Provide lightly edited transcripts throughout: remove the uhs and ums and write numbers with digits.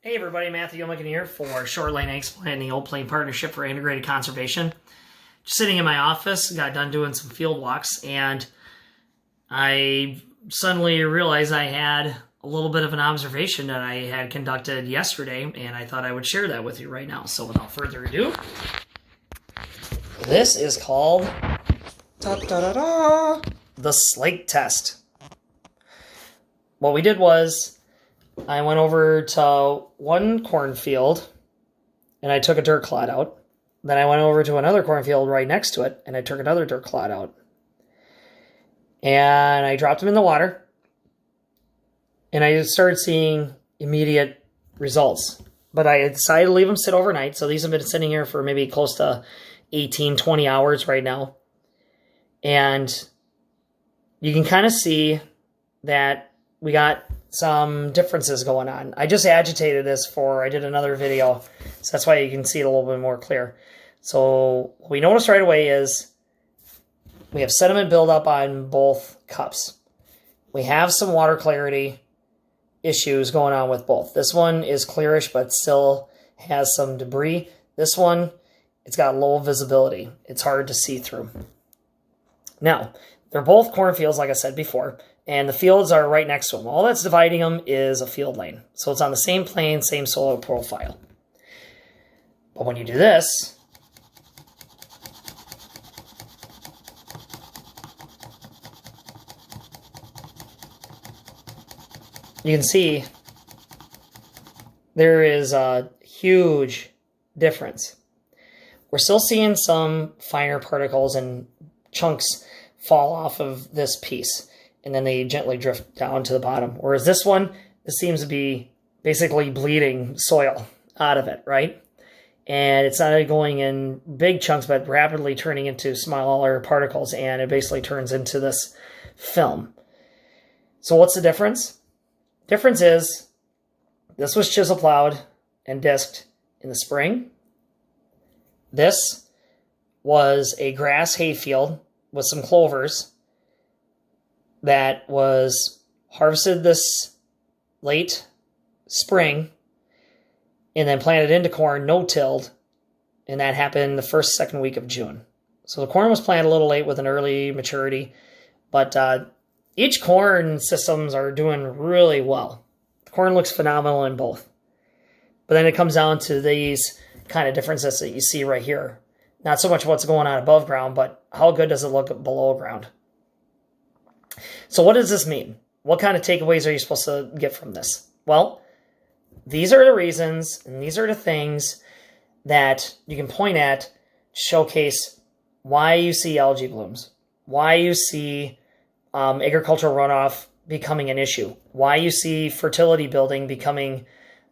Hey everybody, Matthew Gilligan here for Short Lane Eggplant and the Eau Pleine Partnership for Integrated Conservation. Just sitting in my office, got done doing some field walks, and I suddenly realized I had a little bit of an observation that I had conducted yesterday, and I thought I would share that with you right now. So without further ado, this is called the Slake test. What we did was I went over to one cornfield and I took a dirt clod out. Then I went over to another cornfield right next to it and I took another dirt clod out. And I dropped them in the water and I started seeing immediate results. But I decided to leave them sit overnight. So these have been sitting here for maybe close to 18, 20 hours right now. And you can kind of see that we got some differences going on. I just agitated this I did another video, so that's why you can see it a little bit more clear. So what we noticed right away is we have sediment buildup on both cups. We have some water clarity issues going on with both. This one is clearish, but still has some debris. This one, it's got low visibility. It's hard to see through. Now, they're both cornfields, like I said before, and the fields are right next to them. All that's dividing them is a field lane. So it's on the same plane, same soil profile. But when you do this, you can see there is a huge difference. We're still seeing some finer particles and chunks fall off of this piece, and then they gently drift down to the bottom. Whereas this one, this seems to be basically bleeding soil out of it, right? And it's not going in big chunks, but rapidly turning into smaller particles, and it basically turns into this film. So what's the difference? Difference is this was chisel plowed and disked in the spring. This was a grass hayfield with some clovers that was harvested this late spring and then planted into corn, no-tilled, and that happened the second week of June. So the corn was planted a little late with an early maturity, but each corn systems are doing really well. The corn looks phenomenal in both. But then it comes down to these kind of differences that you see right here. Not so much what's going on above ground, but how good does it look below ground? So what does this mean? What kind of takeaways are you supposed to get from this? Well, these are the reasons and these are the things that you can point at to showcase why you see algae blooms, why you see agricultural runoff becoming an issue, why you see fertility building becoming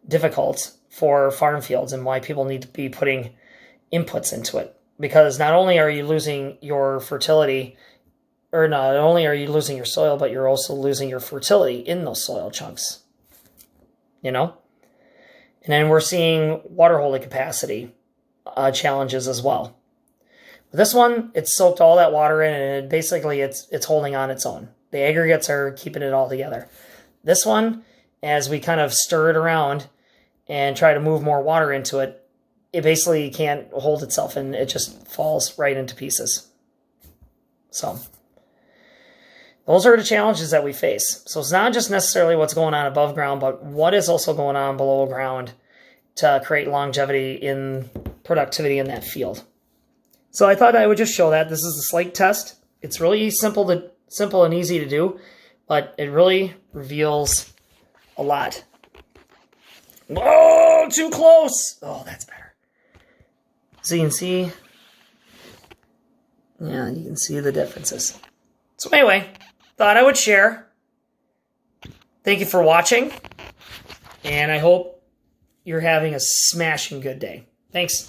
difficult for farm fields, and why people need to be putting inputs into it. Because not only are you losing your fertility, or not only are you losing your soil, but you're also losing your fertility in those soil chunks. You know? And then we're seeing water holding capacity challenges as well. This one, it's soaked all that water in, and basically it's holding on its own. The aggregates are keeping it all together. This one, as we kind of stir it around and try to move more water into it, it basically can't hold itself, and it just falls right into pieces. So those are the challenges that we face. So it's not just necessarily what's going on above ground, but what is also going on below ground to create longevity in productivity in that field. So I thought I would just show that. This is the Slake test. It's really simple and easy to do, but it really reveals a lot. Oh, too close. Oh, that's better. So you can see, yeah, you can see the differences. So anyway, thought I would share. Thank you for watching, and I hope you're having a smashing good day. Thanks.